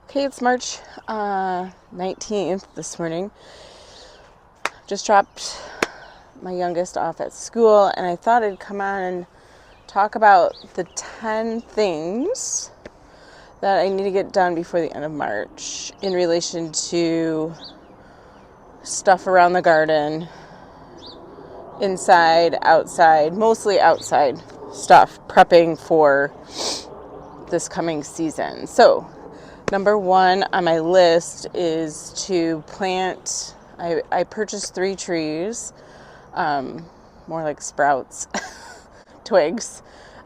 Okay, it's March 19th this morning. Just dropped my youngest off at school, and I thought I'd come on and talk about the 10 things that I need to get done before the end of March in relation to stuff around the garden, inside, outside, mostly outside stuff, prepping for this coming season. So, number one on my list is to plant. I purchased 3 trees, more like sprouts, twigs,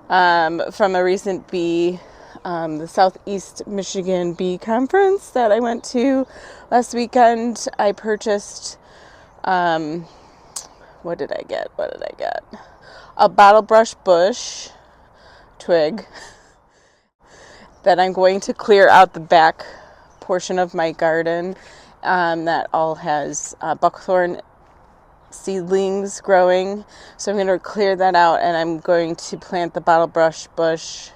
from a recent bee, the Southeast Michigan Bee Conference that I went to last weekend. I purchased, what did I get? A bottle brush bush twig that I'm going to clear out the back portion of my garden that all has buckthorn seedlings growing. So I'm going to clear that out, and I'm going to plant the bottle brush bush,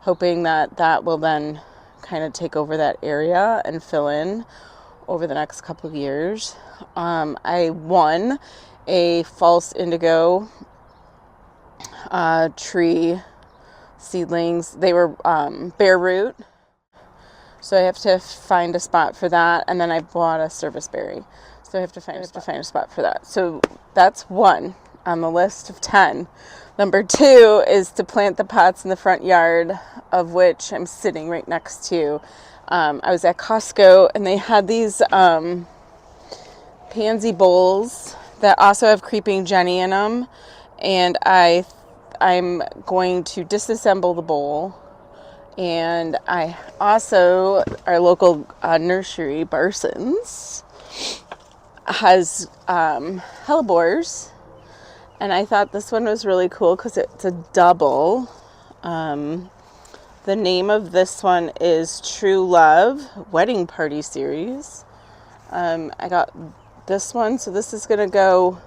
hoping that that will then kind of take over that area and fill in over the next couple of years. I won a false indigo tree seedlings. They were bare root, so I have to find a spot for that, and then I bought a service berry, so I have to find a spot for that. So that's one on the list of 10. Number 2 is to plant the pots in the front yard, of which I'm sitting right next to. I was at Costco, and they had these pansy bowls that also have creeping Jenny in them, and I'm going to disassemble the bowl. And I also, our local nursery, Barson's, has hellebores, and I thought this one was really cool because it's a double. The name of this one is True Love Wedding Party Series. I got this one, so this is going to go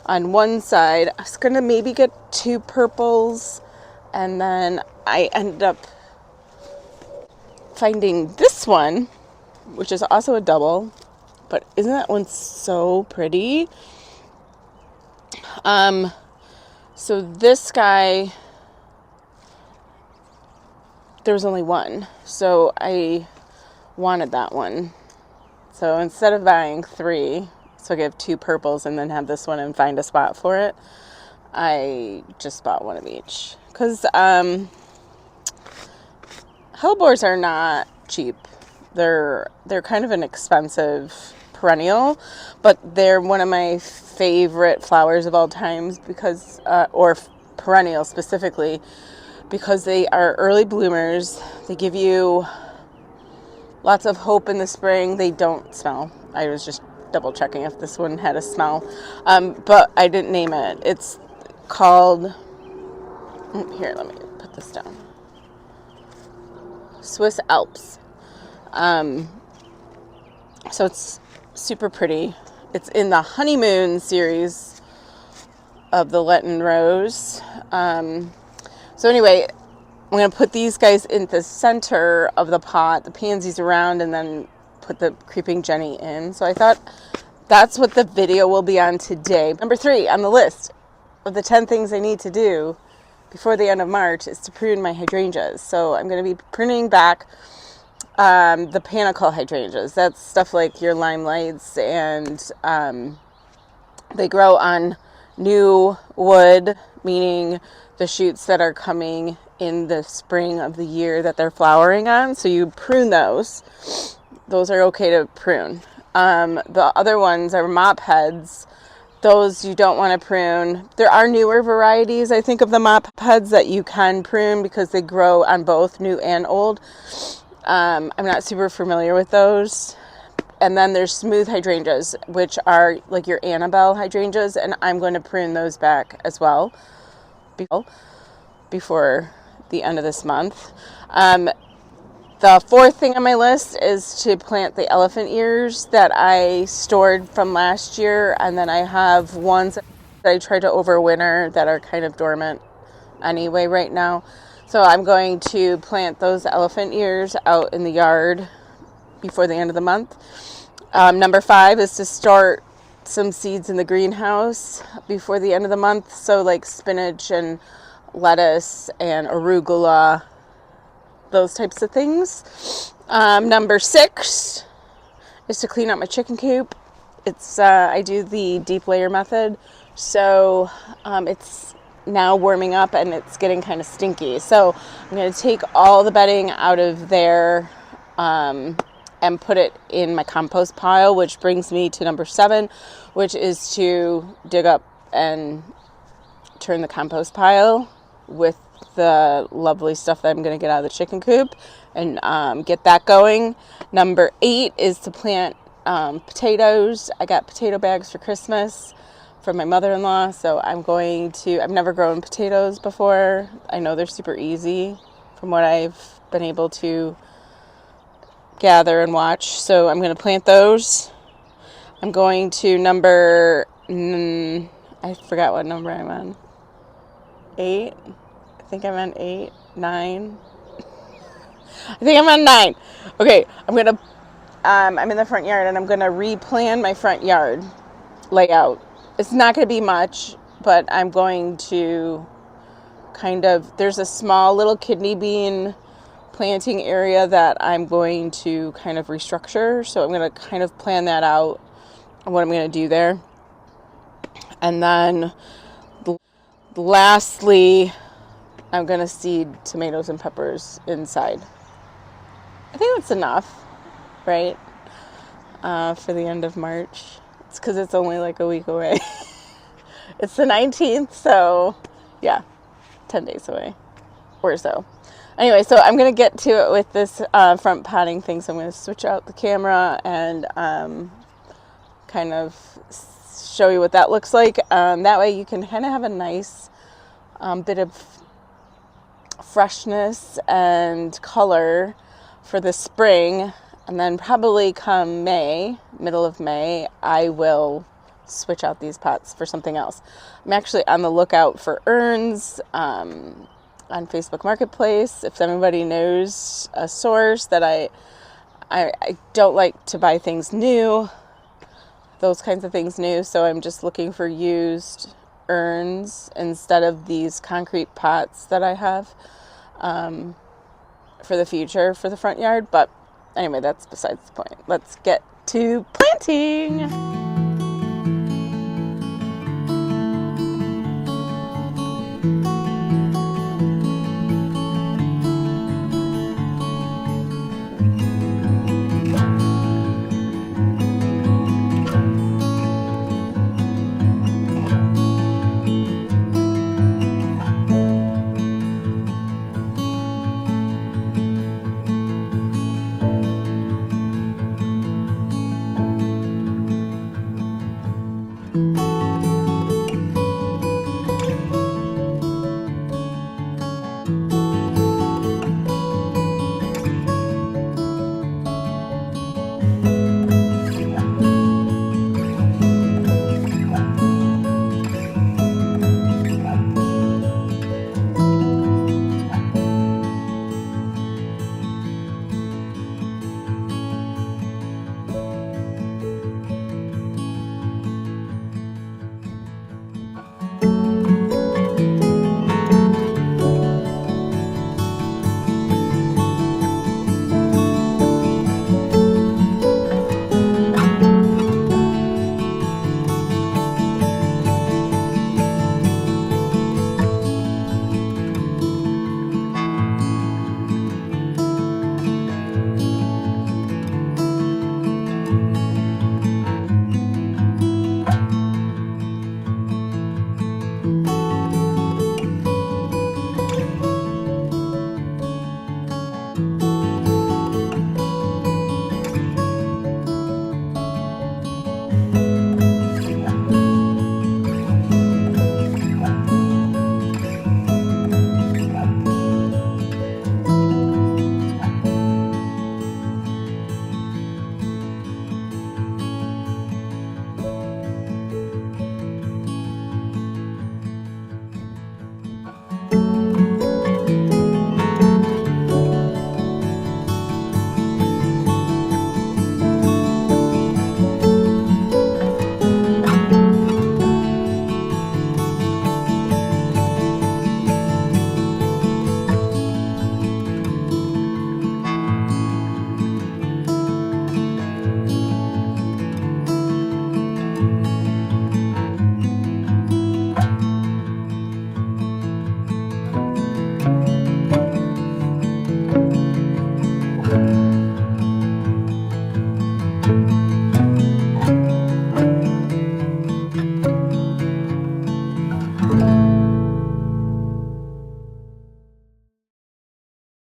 on one side. I was going to maybe get 2 purples, and then I ended up finding this one, which is also a double, but isn't that one so pretty? So this guy, there was only one, so I wanted that one. So instead of buying 3, so I have 2 purples and then have this one and find a spot for it, I just bought one of each. Because hellebores are not cheap. They're kind of an expensive perennial, but they're one of my favorite flowers of all times because, or perennial specifically, because they are early bloomers. They give you lots of hope in the spring. They don't smell. I was just double checking if this one had a smell, but I didn't name it. It's called, here, let me put this down. Swiss Alps. So it's super pretty. It's in the honeymoon series of the Lenten Rose. So anyway, I'm going to put these guys in the center of the pot, the pansies around, and then put the creeping Jenny in. So I thought that's what the video will be on today. Number 3 on the list of the 10 things I need to do before the end of March is to prune my hydrangeas. So I'm going to be pruning back the panicle hydrangeas. That's stuff like your limelights, and they grow on new wood, meaning the shoots that are coming in the spring of the year that they're flowering on. So you prune those. Those are okay to prune. The other ones are mop heads. Those you don't want to prune. There are newer varieties, I think, of the mop heads that you can prune because they grow on both new and old. I'm not super familiar with those. And then there's smooth hydrangeas, which are like your Annabelle hydrangeas, and I'm going to prune those back as well before the end of this month. The 4th thing on my list is to plant the elephant ears that I stored from last year, and then I have ones that I tried to overwinter that are kind of dormant anyway right now. So I'm going to plant those elephant ears out in the yard before the end of the month. Number 5 is to start some seeds in the greenhouse before the end of the month. So like spinach and lettuce and arugula, those types of things. Number 6 is to clean out my chicken coop. It's I do the deep layer method, so it's now warming up and it's getting kind of stinky. So I'm going to take all the bedding out of there and put it in my compost pile, which brings me to number 7, which is to dig up and turn the compost pile with the lovely stuff that I'm going to get out of the chicken coop and get that going. Number 8 is to plant potatoes. I got potato bags for Christmas from my mother-in-law, so I've never grown potatoes before. I know they're super easy from what I've been able to gather and watch, so I'm going to plant those. I'm going to I forgot what number I'm on. 8? I think I'm on 8, 9. I think I'm on 9. Okay, I'm in the front yard and I'm gonna replan my front yard layout. It's not gonna be much, but I'm going to there's a small little kidney bean planting area that I'm going to kind of restructure. So I'm going to kind of plan that out and what I'm going to do there. And then lastly, I'm going to seed tomatoes and peppers inside. I think that's enough, right? For the end of March. It's because it's only like a week away. It's the 19th, so yeah, 10 days away or so. Anyway, so I'm going to get to it with this front potting thing. So I'm going to switch out the camera and kind of show you what that looks like. That way you can kind of have a nice bit of freshness and color for the spring. And then probably come May, middle of May, I will switch out these pots for something else. I'm actually on the lookout for urns on Facebook Marketplace. If anybody knows a source that I don't like to buy things new, those kinds of things new, so I'm just looking for used urns instead of these concrete pots that I have for the future for the front yard. But anyway, that's besides the point. Let's get to planting. you.